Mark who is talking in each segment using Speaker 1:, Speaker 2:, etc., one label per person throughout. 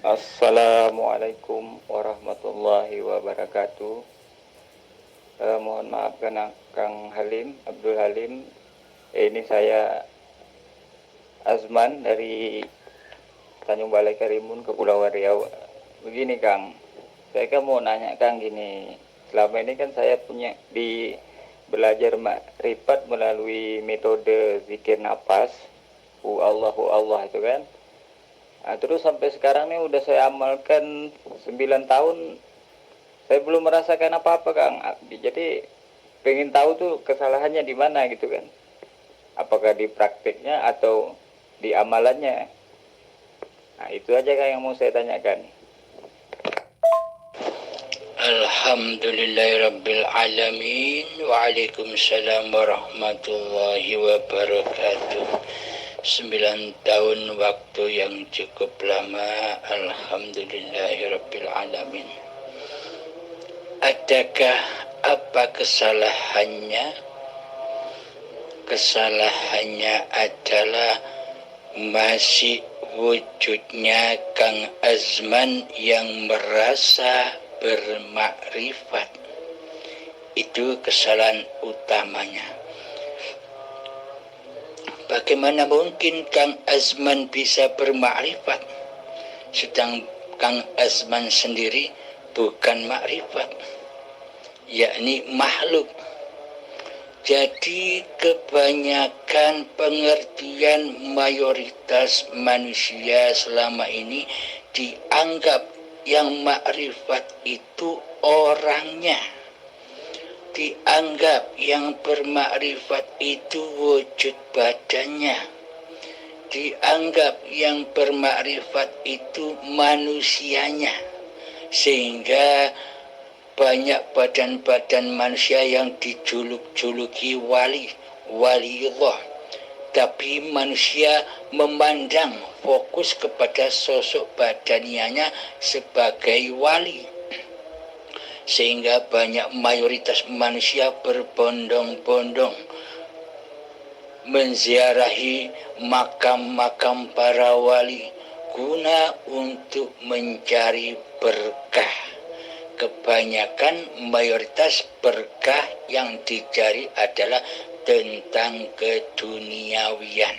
Speaker 1: Assalamualaikum warahmatullahi wabarakatuh. Mohon maaf Kang Halim, Abdul Halim. Ini saya Azman dari Tanjung Balai Karimun, Kepulauan Riau. Begini Kang, saya kan mau nanya Kang gini. Selama ini kan saya punya belajar makrifat melalui metode zikir napas, Hu Allah itu kan. Nah, terus sampai sekarang nih udah saya amalkan 9 tahun, saya belum merasakan apa-apa Kang. Jadi pengen tahu tuh kesalahannya di mana gitu kan. Apakah di prakteknya atau di amalannya. Nah itu aja Kang yang mau saya tanyakan.
Speaker 2: Alhamdulillahirabbil alamin. Waalaikumsalam warahmatullahi wabarakatuh. 9 tahun waktu yang cukup lama. Alhamdulillahirabbil alamin. Adakah apa kesalahannya? Kesalahannya adalah masih wujudnya Kang Azman yang merasa bermakrifat. Itu kesalahan utamanya. Bagaimana mungkin Kang Azman bisa bermakrifat sedang Kang Azman sendiri bukan makrifat, yakni makhluk. Jadi kebanyakan pengertian mayoritas manusia selama ini dianggap yang makrifat itu orangnya. Dianggap yang bermakrifat itu wujud badannya. Dianggap yang bermakrifat itu manusianya. Sehingga banyak badan-badan manusia yang dijuluk-juluki waliullah. Tapi manusia memandang fokus kepada sosok badanianya sebagai wali. Sehingga banyak mayoritas manusia berbondong-bondong menziarahi makam-makam para wali guna untuk mencari berkah. Kebanyakan mayoritas berkah yang dicari adalah tentang keduniawian.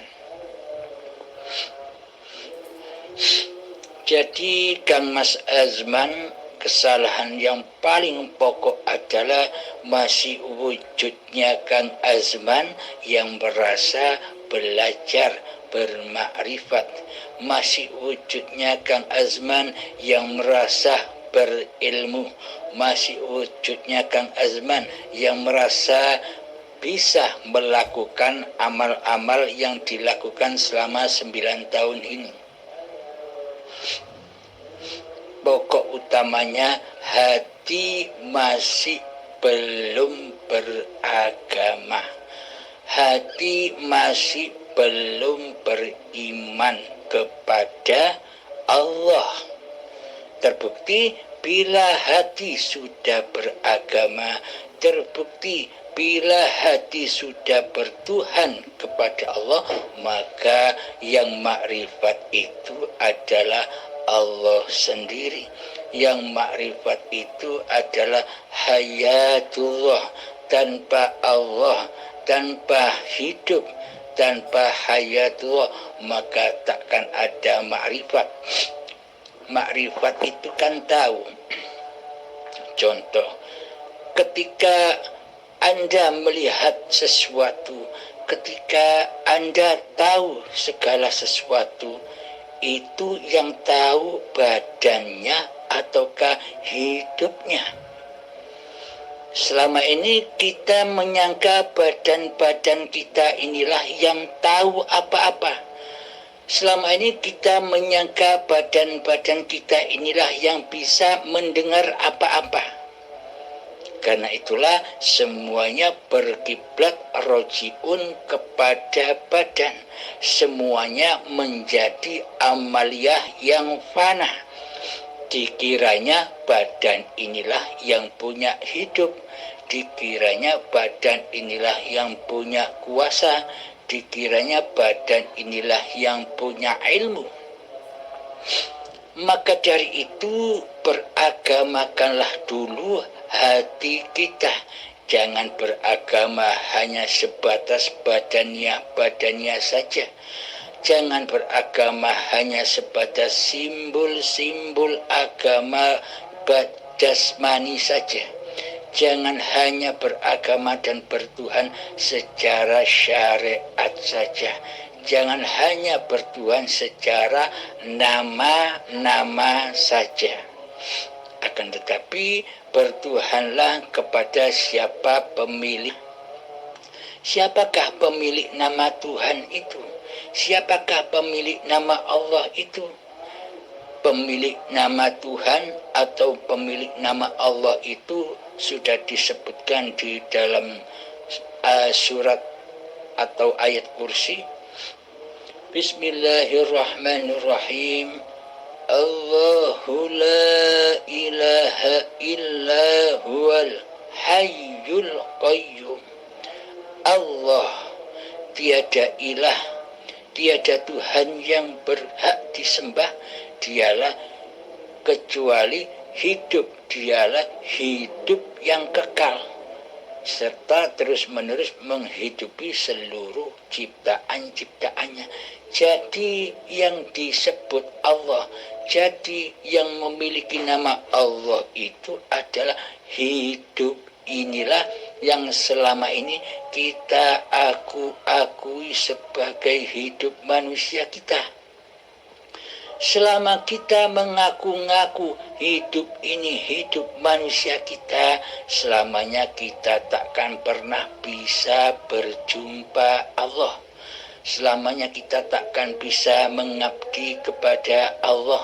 Speaker 2: Jadi Kang Mas Azman, kesalahan yang paling pokok adalah masih wujudnya Kang Azman yang merasa belajar bermakrifat. Masih wujudnya Kang Azman yang merasa berilmu. Masih wujudnya Kang Azman yang merasa bisa melakukan amal-amal yang dilakukan selama 9 tahun ini. Pokok utamanya hati masih belum beragama. Hati masih belum beriman kepada Allah. Terbukti bila hati sudah beragama, terbukti bila hati sudah bertuhan kepada Allah, maka yang makrifat itu adalah Allah sendiri. Yang makrifat itu adalah hayatullah. Tanpa Allah, tanpa hidup, tanpa hayatullah, maka takkan ada makrifat. Makrifat itu kan tahu. Contoh, ketika Anda melihat sesuatu, ketika Anda tahu segala sesuatu, itu yang tahu badannya ataukah hidupnya? Selama ini kita menyangka badan-badan kita inilah yang tahu apa-apa. Selama ini kita menyangka badan-badan kita inilah yang bisa mendengar apa-apa. Karena itulah semuanya berkiblat rojiun kepada badan. Semuanya menjadi amaliyah yang fana. Dikiranya badan inilah yang punya hidup. Dikiranya badan inilah yang punya kuasa. Dikiranya badan inilah yang punya ilmu. Maka dari itu beragamakanlah dulu hati kita. Jangan beragama hanya sebatas badannya saja. Jangan beragama hanya sebatas simbol-simbol agama jasmani saja. Jangan hanya beragama dan bertuhan secara syariat saja. Jangan hanya bertuhan secara nama-nama saja. Akan tetapi bertuhanlah kepada siapakah pemilik nama Tuhan itu? Siapakah pemilik nama Allah itu? Pemilik nama Tuhan atau pemilik nama Allah itu sudah disebutkan di dalam surat atau ayat kursi. Bismillahirrahmanirrahim. Allahu la ilaha illa huwal hayyul qayyum. Allah, tiada ilah, tiada Tuhan yang berhak disembah, dialah kecuali hidup, dialah hidup yang kekal serta terus-menerus menghidupi seluruh ciptaan-ciptaannya. Jadi yang disebut Allah, jadi yang memiliki nama Allah itu adalah hidup. Inilah yang selama ini kita akui sebagai hidup manusia kita. Selama kita mengaku-ngaku hidup ini hidup manusia kita, selamanya kita takkan pernah bisa berjumpa Allah. Selamanya kita takkan bisa mengabdi kepada Allah.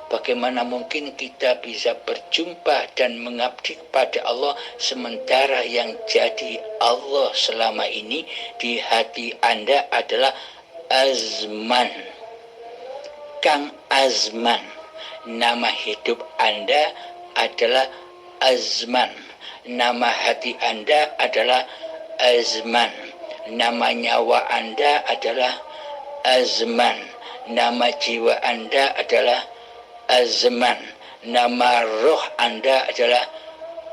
Speaker 2: Bagaimana mungkin kita bisa berjumpa dan mengabdi kepada Allah sementara yang jadi Allah selama ini di hati Anda adalah Azman. Kang Azman. Nama hidup Anda adalah Azman. Nama hati Anda adalah Azman. Nama nyawa Anda adalah Azman. Nama jiwa Anda adalah Azman. Nama roh Anda adalah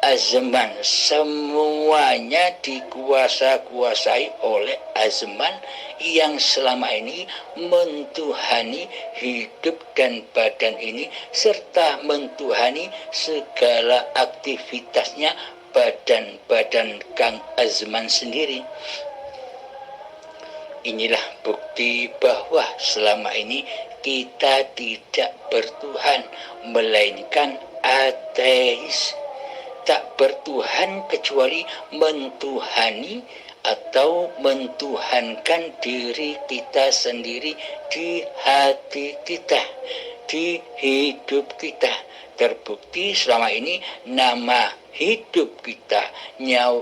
Speaker 2: Azman. Semuanya dikuasai oleh Azman yang selama ini mentuhani hidup dan badan ini serta mentuhani segala aktivitasnya badan-badan Kang Azman sendiri. Inilah bukti bahwa selama ini kita tidak bertuhan, melainkan ateis. Tak bertuhan kecuali mentuhani atau mentuhankan diri kita sendiri di hati kita, di hidup kita. Terbukti selama ini nama hidup kita,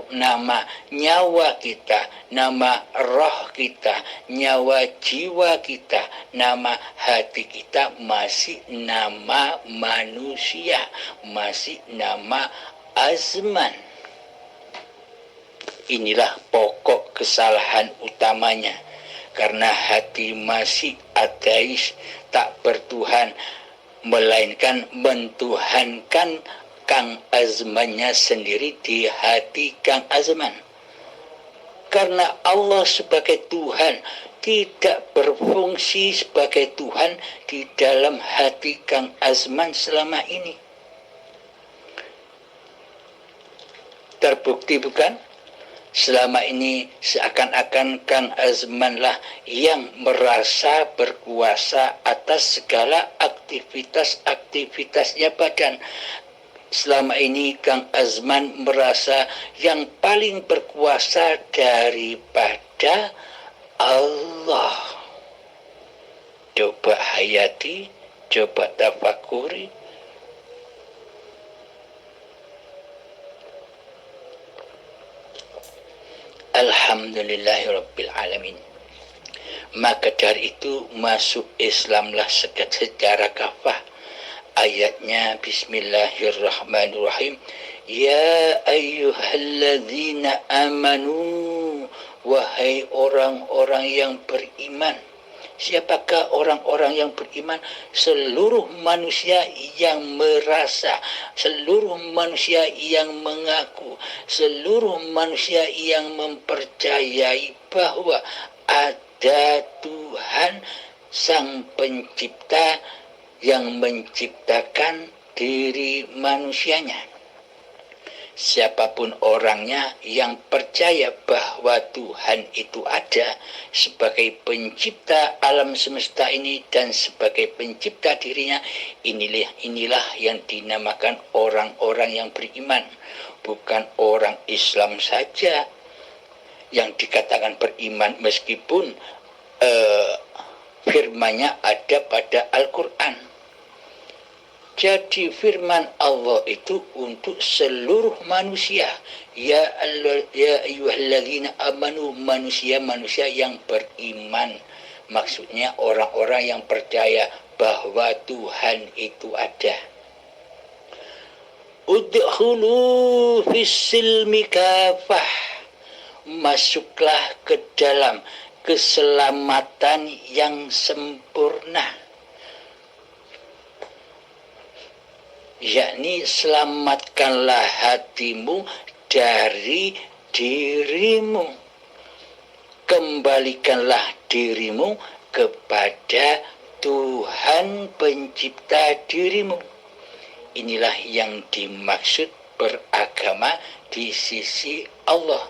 Speaker 2: nama nyawa kita, nama roh kita, nyawa jiwa kita, nama hati kita masih nama manusia, masih nama Azman. Inilah pokok kesalahan utamanya. Karena hati masih ateis, tak bertuhan, melainkan mentuhankan Kang Azmannya sendiri di hati Kang Azman. Karena Allah sebagai Tuhan tidak berfungsi sebagai Tuhan di dalam hati Kang Azman selama ini. Terbukti bukan? Selama ini seakan-akan Kang Azmanlah yang merasa berkuasa atas segala aktivitas-aktivitasnya badan. Selama ini Kang Azman merasa yang paling berkuasa daripada Allah. Coba hayati, coba tafakuri. Alhamdulillahirabbil alamin. Maka dari itu masuk Islamlah secara kafah. Ayatnya Bismillahirrahmanirrahim. Ya ayyuhalladzina amanu, wahai orang-orang yang beriman. Siapakah orang-orang yang beriman? Seluruh manusia yang merasa, seluruh manusia yang mengaku, seluruh manusia yang mempercayai bahwa ada Tuhan Sang Pencipta yang menciptakan diri manusianya. Siapapun orangnya yang percaya bahwa Tuhan itu ada sebagai pencipta alam semesta ini dan sebagai pencipta dirinya, inilah yang dinamakan orang-orang yang beriman. Bukan orang Islam saja yang dikatakan beriman, meskipun firman-Nya ada pada Al-Quran. Jadi firman Allah itu untuk seluruh manusia. Ya ayyuhalladzina amanu, manusia-manusia yang beriman. Maksudnya orang-orang yang percaya bahwa Tuhan itu ada. Udkhulu fis-silmi kafah. Masuklah ke dalam keselamatan yang sempurna. Yakni selamatkanlah hatimu dari dirimu. Kembalikanlah dirimu kepada Tuhan pencipta dirimu. Inilah yang dimaksud beragama di sisi Allah.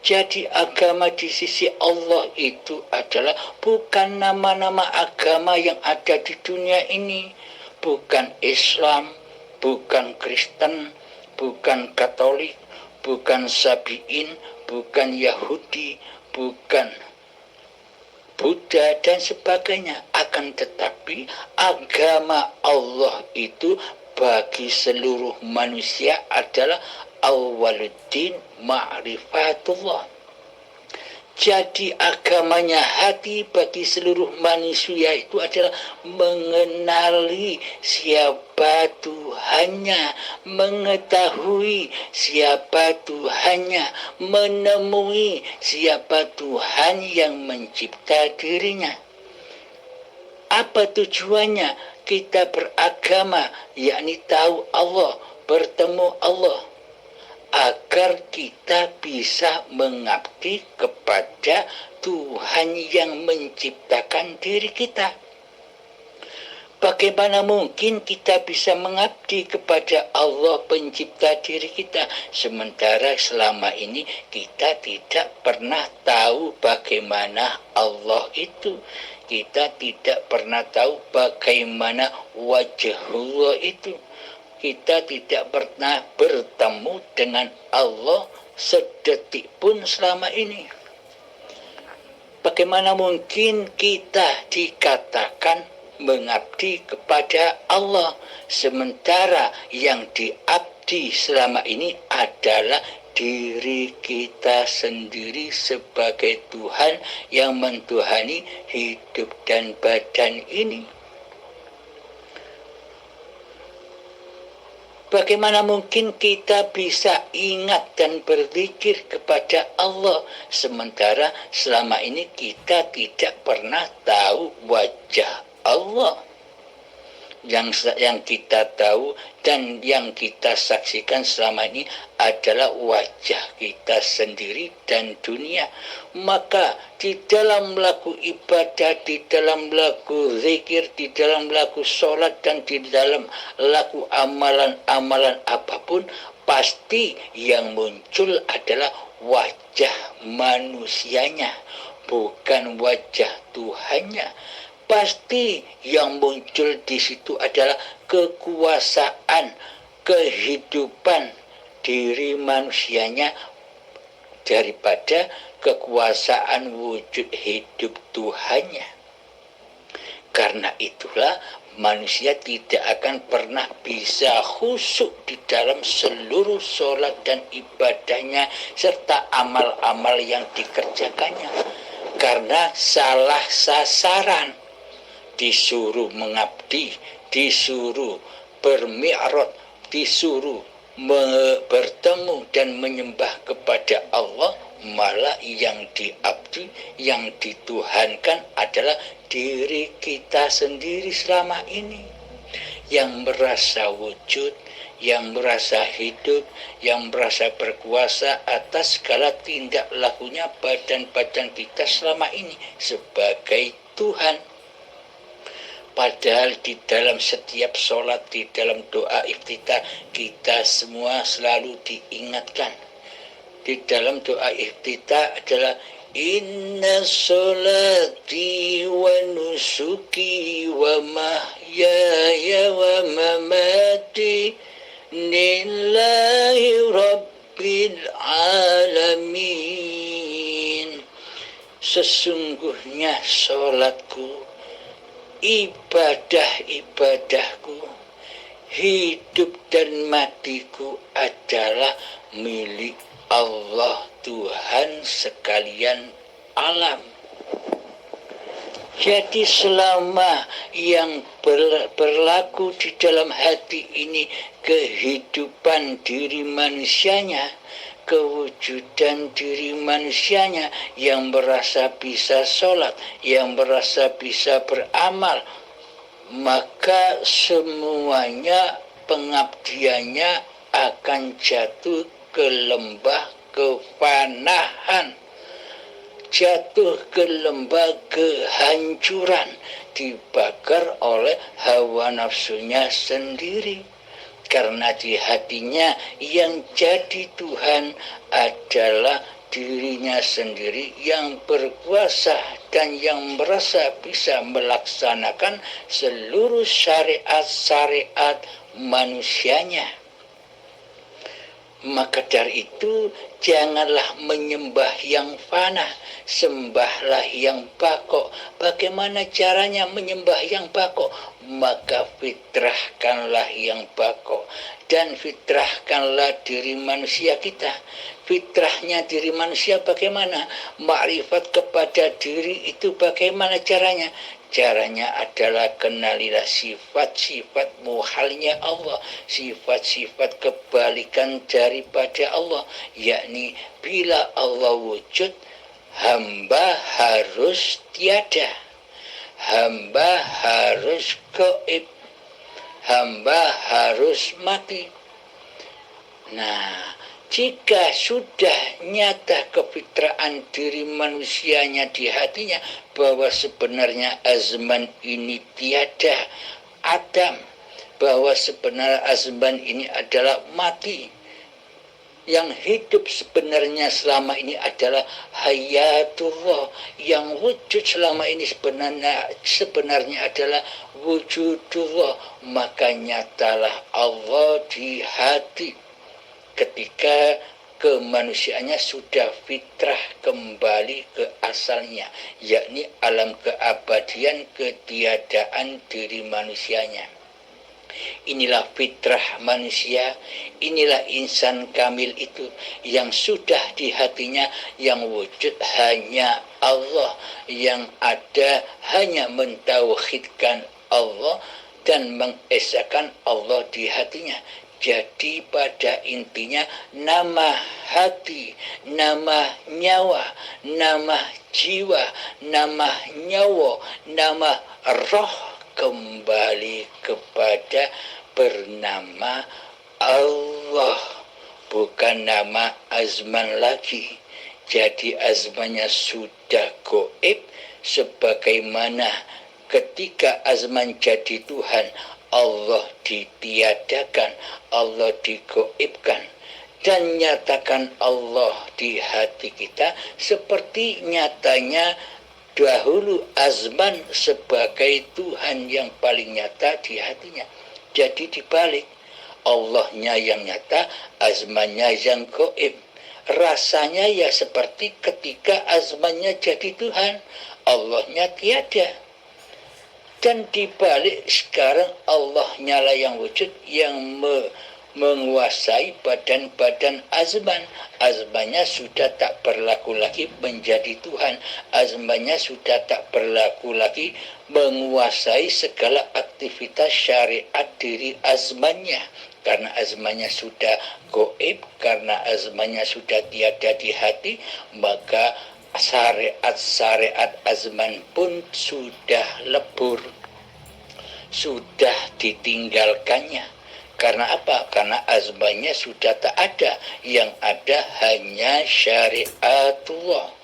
Speaker 2: Jadi agama di sisi Allah itu adalah bukan nama-nama agama yang ada di dunia ini. Bukan Islam, bukan Kristen, bukan Katolik, bukan Sabi'in, bukan Yahudi, bukan Buddha dan sebagainya. Akan tetapi agama Allah itu bagi seluruh manusia adalah awwaluddin ma'rifatullah. Jadi agamanya hati bagi seluruh manusia itu adalah mengenali siapa Tuhannya, mengetahui siapa Tuhannya, menemui siapa Tuhan yang mencipta dirinya. Apa tujuannya kita beragama, yakni tahu Allah, bertemu Allah, agar kita bisa mengabdi kepada Tuhan yang menciptakan diri kita. Bagaimana mungkin kita bisa mengabdi kepada Allah pencipta diri kita, sementara selama ini kita tidak pernah tahu bagaimana Allah itu. Kita tidak pernah tahu bagaimana wajhullah itu. Kita tidak pernah bertemu dengan Allah sedetik pun selama ini. Bagaimana mungkin kita dikatakan mengabdi kepada Allah, sementara yang diabdi selama ini adalah diri kita sendiri sebagai Tuhan yang mentuhani hidup dan badan ini. Bagaimana mungkin kita bisa ingat dan berzikir kepada Allah, sementara selama ini kita tidak pernah tahu wajah Allah. Yang kita tahu dan yang kita saksikan selama ini adalah wajah kita sendiri dan dunia. Maka di dalam melakukan ibadah, di dalam melakukan zikir, di dalam melakukan sholat, dan di dalam melakukan amalan-amalan apapun, pasti yang muncul adalah wajah manusianya, bukan wajah Tuhannya. Pasti yang muncul di situ adalah kekuasaan, kehidupan diri manusianya daripada kekuasaan wujud hidup Tuhannya. Karena itulah manusia tidak akan pernah bisa khusyuk di dalam seluruh sholat dan ibadahnya serta amal-amal yang dikerjakannya. Karena salah sasaran. Disuruh mengabdi, disuruh bermi'raj, disuruh bertemu dan menyembah kepada Allah, malah yang diabdi, yang dituhankan adalah diri kita sendiri selama ini, yang merasa wujud, yang merasa hidup, yang merasa berkuasa atas segala tindak lakunya badan-badan kita selama ini sebagai Tuhan. Padahal di dalam setiap sholat, di dalam doa iftitah, kita semua selalu diingatkan. Di dalam doa iftitah adalah Inna sholati wa nusuki wa mahyaya wa mamati lillahi rabbil alamin. Sesungguhnya sholatku, ibadah-ibadahku, hidup dan matiku adalah milik Allah Tuhan sekalian alam. Jadi selama yang berlaku di dalam hati ini kehidupan diri manusianya, kewujudan diri manusianya yang merasa bisa sholat, yang merasa bisa beramal, maka semuanya pengabdiannya akan jatuh ke lembah kefanahan, jatuh ke lembah kehancuran, dibakar oleh hawa nafsunya sendiri. Karena di hatinya yang jadi Tuhan adalah dirinya sendiri yang berkuasa dan yang merasa bisa melaksanakan seluruh syariat-syariat manusianya. Maka dari itu janganlah menyembah yang fana, sembahlah yang bako. Bagaimana caranya menyembah yang bako? Maka fitrahkanlah yang bako, dan fitrahkanlah diri manusia kita. Fitrahnya diri manusia bagaimana? Makrifat kepada diri itu bagaimana caranya? Caranya adalah kenalilah sifat-sifat muhalnya Allah, sifat-sifat kebalikan daripada Allah, yakni bila Allah wujud, hamba harus tiada, hamba harus gaib, hamba harus mati. Nah, jika sudah nyata kefitraan diri manusianya di hatinya bahwa sebenarnya azman ini tiada adam, bahwa sebenarnya azman ini adalah mati, yang hidup sebenarnya selama ini adalah hayatullah, yang wujud selama ini sebenarnya adalah wujudullah, maka nyatalah Allah di hati. Ketika kemanusiaannya sudah fitrah kembali ke asalnya, yakni alam keabadian, ketiadaan diri manusianya. Inilah fitrah manusia, inilah insan kamil itu yang sudah di hatinya, yang wujud hanya Allah, yang ada hanya mentauhidkan Allah dan mengesahkan Allah di hatinya. Jadi pada intinya nama hati, nama nyawa, nama jiwa, nama nyawa, nama roh kembali kepada bernama Allah, bukan nama azman lagi. Jadi azmannya sudah gaib, sebagaimana ketika azman jadi Tuhan, Allah ditiadakan, Allah digaibkan, dan nyatakan Allah di hati kita seperti nyatanya dahulu azman sebagai Tuhan yang paling nyata di hatinya. Jadi dibalik, Allahnya yang nyata, azmannya yang gaib. Rasanya ya seperti ketika azmannya jadi Tuhan, Allahnya tiada. Dan dibalik sekarang Allah nyala yang wujud, yang menguasai badan-badan azman. Azmannya sudah tak berlaku lagi menjadi Tuhan. Azmannya sudah tak berlaku lagi menguasai segala aktivitas syariat diri azmannya. Karena azmannya sudah gaib, karena azmannya sudah tiada di hati, maka syariat-syariat azman pun sudah lebur, sudah ditinggalkannya. Karena apa? Karena azmannya sudah tak ada. Yang ada hanya syariatullah.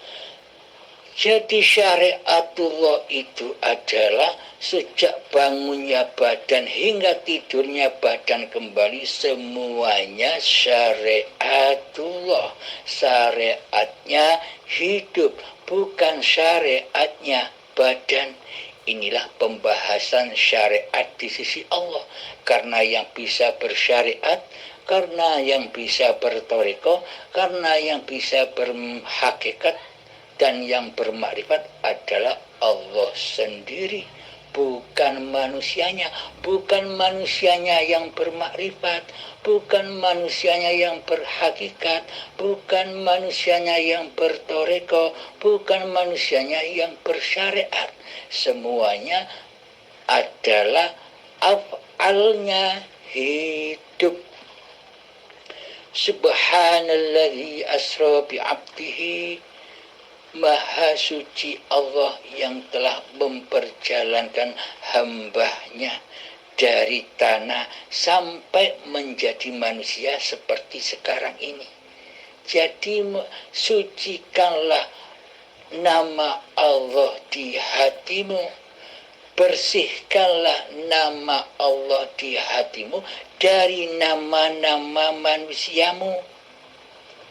Speaker 2: Jadi syariatullah itu adalah sejak bangunnya badan hingga tidurnya badan kembali, semuanya syariatullah. Syariatnya hidup, bukan syariatnya badan. Inilah pembahasan syariat di sisi Allah. Karena yang bisa bersyariat, karena yang bisa bertoriko, karena yang bisa berhakikat, dan yang bermakrifat adalah Allah sendiri, bukan manusianya. Bukan manusianya yang bermakrifat, bukan manusianya yang berhakikat, bukan manusianya yang bertoreko, bukan manusianya yang bersyariat. Semuanya adalah af'alnya hidup. Subhanalladzi asra bi'abdihi, Maha suci Allah yang telah memperjalankan hambanya dari tanah sampai menjadi manusia seperti sekarang ini. Jadi sucikanlah nama Allah di hatimu, bersihkanlah nama Allah di hatimu dari nama-nama manusiamu.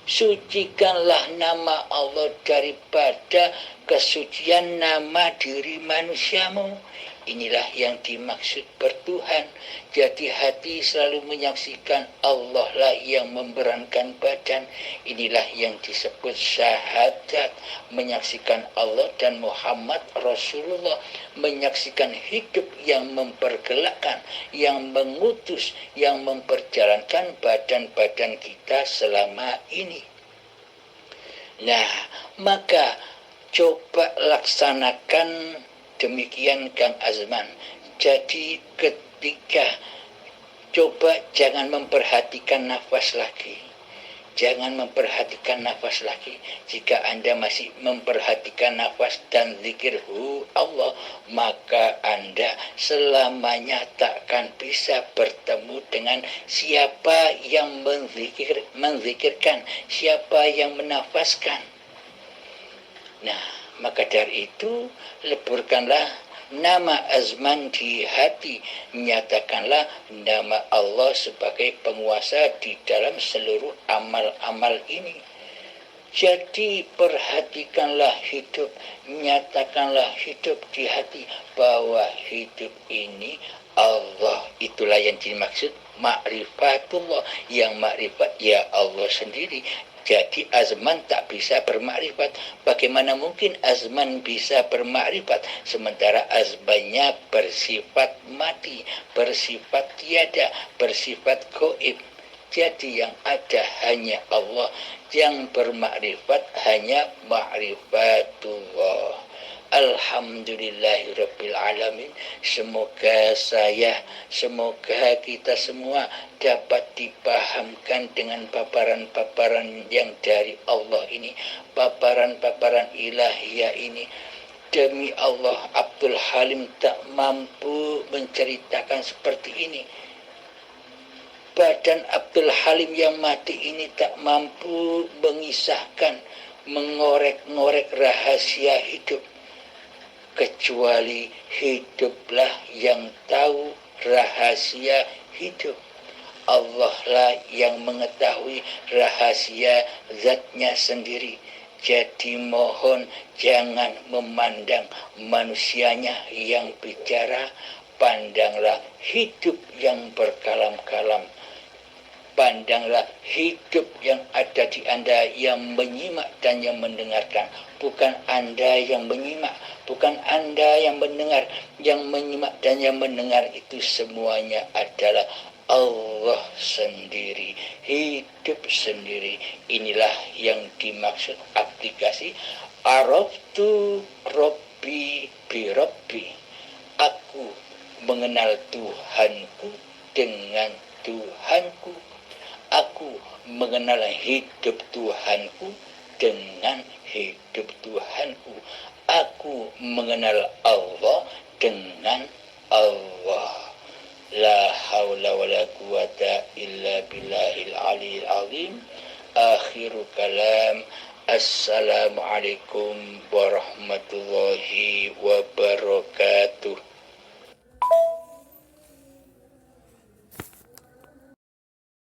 Speaker 2: Sucikanlah nama Allah daripada kesucian nama diri manusiamu. Inilah yang dimaksud bertuhan. Jadi hati selalu menyaksikan Allah lah yang memberankan badan. Inilah yang disebut syahadat. Menyaksikan Allah dan Muhammad Rasulullah. Menyaksikan hidup yang mempergelakkan, yang mengutus, yang memperjalankan badan-badan kita selama ini. Nah, maka coba laksanakan demikian Kang Azman. Jadi ketika coba jangan memperhatikan nafas lagi. Jangan memperhatikan nafas lagi. Jika Anda masih memperhatikan nafas dan zikirhu Allah, maka Anda selamanya takkan bisa bertemu dengan siapa yang menzikirkan, siapa yang menafaskan. Nah, maka dari itu leburkanlah nama azman di hati, nyatakanlah nama Allah sebagai penguasa di dalam seluruh amal-amal ini. Jadi perhatikanlah hidup, nyatakanlah hidup di hati bahwa hidup ini Allah. Itulah yang dimaksud ma'rifatullah. Yang makrifat ya Allah sendiri. Jadi azman tak bisa bermakrifat. Bagaimana mungkin azman bisa bermakrifat sementara azmannya bersifat mati, bersifat tiada, bersifat gaib. Jadi yang ada hanya Allah, yang bermakrifat hanya ma'rifatullah. Alhamdulillahirabbil alamin. Semoga kita semua dapat dipahamkan dengan paparan-paparan yang dari Allah ini, paparan-paparan ilahiyah ini. Demi Allah, Abdul Halim tak mampu menceritakan seperti ini. Badan Abdul Halim yang mati ini tak mampu mengisahkan, mengorek-ngorek rahasia hidup. Kecuali hiduplah yang tahu rahasia hidup. Allah lah yang mengetahui rahasia zatnya sendiri. Jadi mohon jangan memandang manusianya yang bicara, pandanglah hidup yang berkalam-kalam. Pandanglah hidup yang ada di Anda yang menyimak dan yang mendengarkan. Bukan Anda yang menyimak, bukan Anda yang mendengar. Yang menyimak dan yang mendengar itu semuanya adalah Allah sendiri, hidup sendiri. Inilah yang dimaksud aplikasi Araftu Rabbi bi Rabbi. Aku mengenal Tuhanku dengan Tuhanku. Aku mengenal hidup Tuhanku dengan hidup Tuhanku. Aku mengenal Allah dengan Allah. La haula wa la quwata illa billahil aliyil azim. Akhiru kalam. Assalamualaikum warahmatullahi wabarakatuh.